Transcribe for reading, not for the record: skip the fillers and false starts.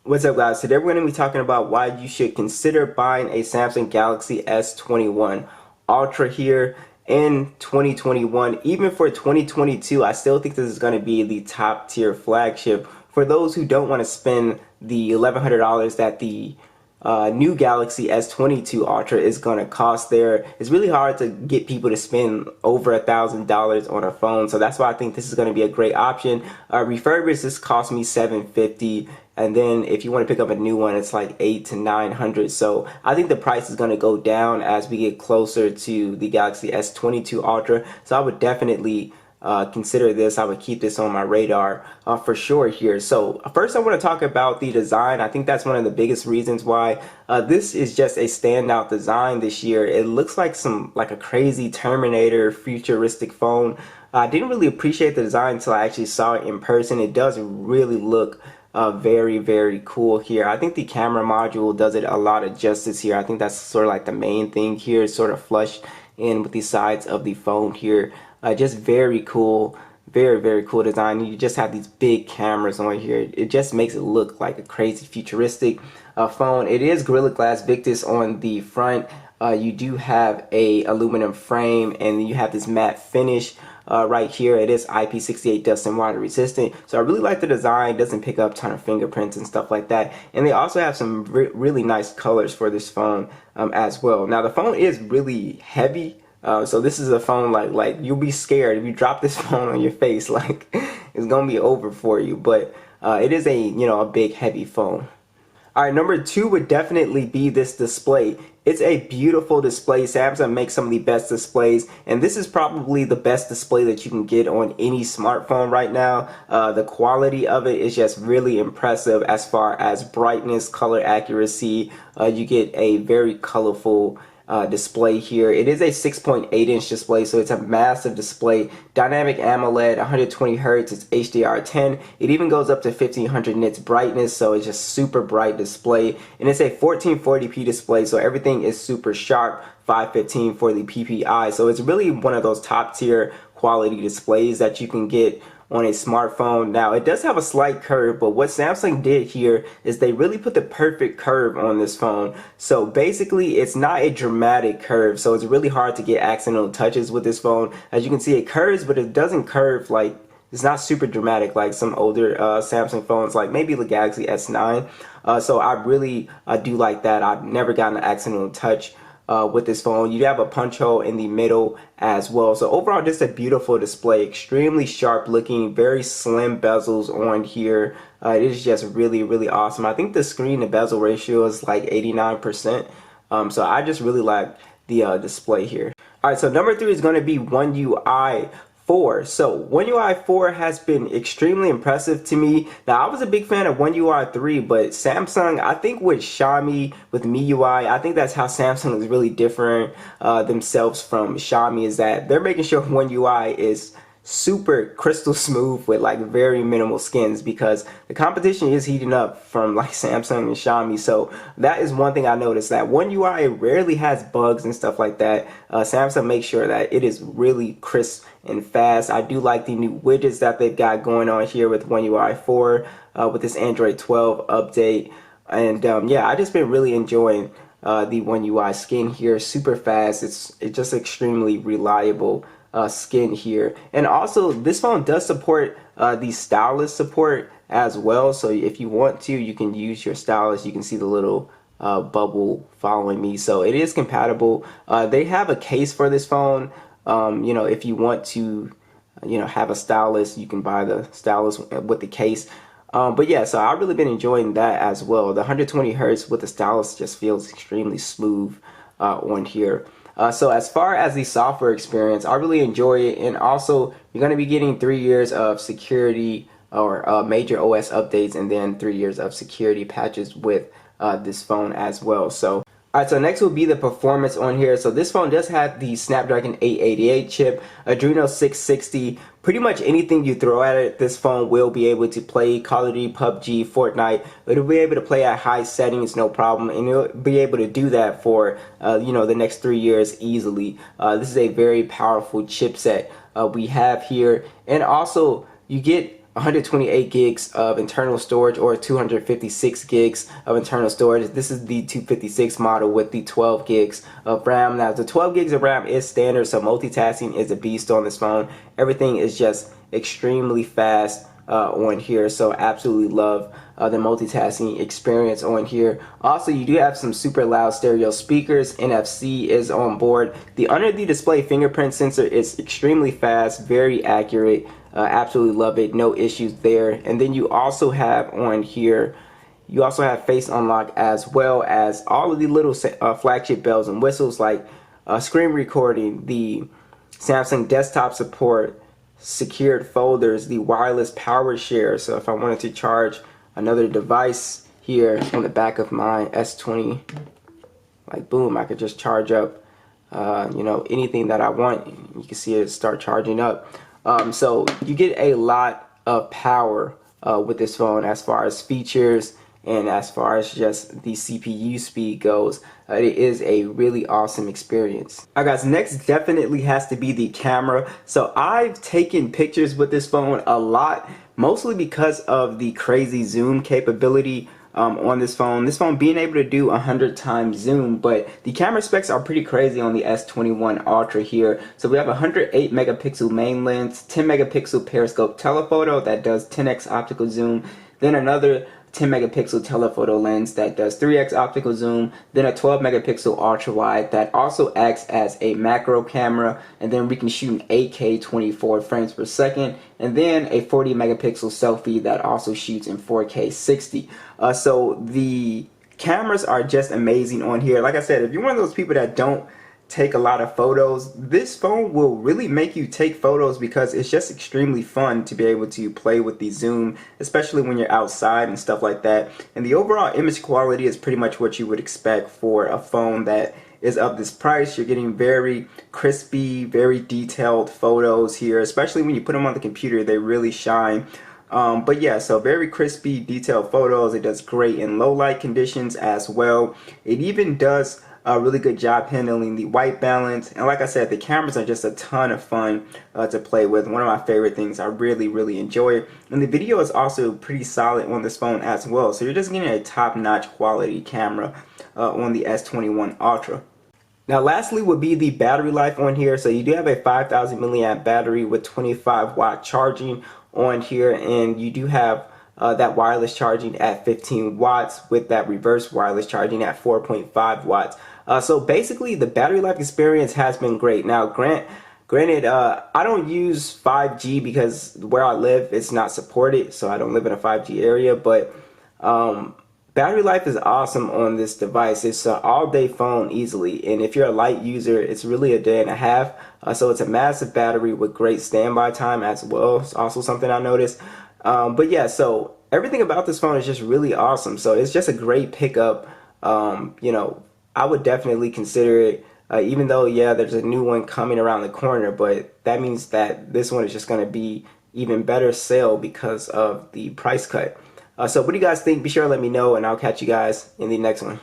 What's up, guys? Today we're going to be talking about why you should consider buying a Samsung Galaxy S21 Ultra here in 2021. Even for 2022, I still think this is going to be the top tier flagship for those who don't want to spend the $1,100 that the new Galaxy S22 Ultra is going to cost there. It's really hard to get people to spend over $1,000 on a phone, so that's why I think this is going to be a great option. Refurbished, this cost me $750, and then if you want to pick up a new one, it's like $800 to $900. So I think the price is going to go down as we get closer to the Galaxy S22 Ultra. So I would definitely consider this. I would keep this on my radar for sure here. So first I want to talk about the design. I think that's one of the biggest reasons why this is just a standout design this year. It looks like a crazy Terminator futuristic phone. I didn't really appreciate the design until I actually saw it in person. It does really look very cool here. I think the camera module does it a lot of justice here. I think that's sort of like the main thing here. It's sort of flush in with the sides of the phone here. Just very cool, very cool design. You just have these big cameras on here. It just makes it look like a crazy futuristic phone. It is Gorilla Glass Victus on the front. You do have a aluminum frame, and you have this matte finish right here. It is IP68 dust and water resistant, so I really like the design. It doesn't pick up a ton of fingerprints and stuff like that, and they also have some really nice colors for this phone as well. Now the phone is really heavy. So this is a phone like you'll be scared if you drop this phone on your face, like it's gonna be over for you. But it is a big heavy phone. All right, number two would definitely be this display. It's a beautiful display. Samsung makes some of the best displays, and this is probably the best display that you can get on any smartphone right now. The quality of it is just really impressive as far as brightness, color accuracy. You get a very colorful display here. It is a 6.8-inch display, so it's a massive display. Dynamic AMOLED, 120 Hz, it's HDR10. It even goes up to 1500 nits brightness, so it's just super bright display. And it's a 1440p display, so everything is super sharp. 515 for the PPI, so it's really one of those top tier quality displays that you can get on a smartphone. Now it does have a slight curve, but what Samsung did here is they really put the perfect curve on this phone. So basically it's not a dramatic curve, so it's really hard to get accidental touches with this phone. As you can see, it curves, but it doesn't curve like, it's not super dramatic like some older Samsung phones, like maybe the Galaxy S9. So I really do like that. I've never gotten an accidental touch with this phone. You have a punch hole in the middle as well. So overall, just a beautiful display, extremely sharp looking, very slim bezels on here. It is just really awesome. I think the screen to bezel ratio is like 89%. So I just really like the display here. All right, so number three is going to be One UI 4. So One UI 4 has been extremely impressive to me. Now I was a big fan of One UI 3, but Samsung, I think with Xiaomi, with MIUI, I think that's how Samsung is really different themselves from Xiaomi, is that they're making sure One UI is super crystal smooth with like very minimal skins, because the competition is heating up from like Samsung and Xiaomi. So that is one thing I noticed, that One UI rarely has bugs and stuff like that. Samsung makes sure that it is really crisp and fast. I do like the new widgets that they've got going on here with One UI 4 with this Android 12 update. And yeah, I just been really enjoying the One UI skin here. Super fast. It's just extremely reliable skin here. And also this phone does support the stylus support as well, so if you want to, you can use your stylus. You can see the little bubble following me, so it is compatible. They have a case for this phone. If you want to have a stylus, you can buy the stylus with the case. But yeah, so I've really been enjoying that as well. The 120 Hz with the stylus just feels extremely smooth on here. So as far as the software experience, I really enjoy it, and also you're going to be getting 3 years of security or major OS updates, and then 3 years of security patches with this phone as well. So alright, so next will be the performance on here. So this phone does have the Snapdragon 888 chip, Adreno 660. Pretty much anything you throw at it, this phone will be able to play. Call of Duty, PUBG, Fortnite. It'll be able to play at high settings, no problem, and it'll be able to do that for the next 3 years easily. This is a very powerful chipset we have here, and also you get 128 gigs of internal storage or 256 gigs of internal storage. This is the 256 model with the 12 gigs of RAM. Now the 12 gigs of RAM is standard, so multitasking is a beast on this phone. Everything is just extremely fast on here, so absolutely love the multitasking experience on here. Also, you do have some super loud stereo speakers. NFC is on board. The under the display fingerprint sensor is extremely fast, very accurate. Absolutely love it, no issues there. And then you also have on here, you also have face unlock, as well as all of the little flagship bells and whistles like screen recording, the Samsung desktop support, secured folders, the wireless power share. So if I wanted to charge another device here on the back of my S20, like boom, I could just charge up you know, anything that I want. You can see it start charging up. So you get a lot of power with this phone as far as features and as far as just the CPU speed goes. It is a really awesome experience. Alright guys, next definitely has to be the camera. So I've taken pictures with this phone a lot, mostly because of the crazy zoom capability on this phone. This phone being able to do 100 times zoom, but the camera specs are pretty crazy on the S21 Ultra here. So we have a 108 megapixel main lens, 10 megapixel periscope telephoto that does 10x optical zoom, then another 10 megapixel telephoto lens that does 3x optical zoom, then a 12 megapixel ultra wide that also acts as a macro camera, and then we can shoot in 8K 24 frames per second, and then a 40 megapixel selfie that also shoots in 4K 60. So the cameras are just amazing on here. Like I said, if you're one of those people that don't take a lot of photos, this phone will really make you take photos because it's just extremely fun to be able to play with the zoom, especially when you're outside and stuff like that. And the overall image quality is pretty much what you would expect for a phone that is of this price. You're getting very crispy, very detailed photos here, especially when you put them on the computer, they really shine. But yeah, so very crispy, detailed photos. It does great in low light conditions as well. It even does a really good job handling the white balance, and like I said, the cameras are just a ton of fun to play with. One of my favorite things. I really enjoy it, and the video is also pretty solid on this phone as well. So you're just getting a top-notch quality camera on the S21 Ultra. Now lastly would be the battery life on here. So you do have a 5,000 milliamp battery with 25 watt charging on here, and you do have that wireless charging at 15 watts with that reverse wireless charging at 4.5 watts. So basically the battery life experience has been great. Now granted, I don't use 5G because where I live it's not supported, so I don't live in a 5G area, but battery life is awesome on this device. It's an all-day phone easily, and if you're a light user, it's really a day and a half. So it's a massive battery with great standby time as well. It's also something I noticed. But yeah, so everything about this phone is just really awesome. So it's just a great pickup. You know, I would definitely consider it, even though, yeah, there's a new one coming around the corner, but that means that this one is just going to be even better sale because of the price cut. So what do you guys think? Be sure to let me know, and I'll catch you guys in the next one.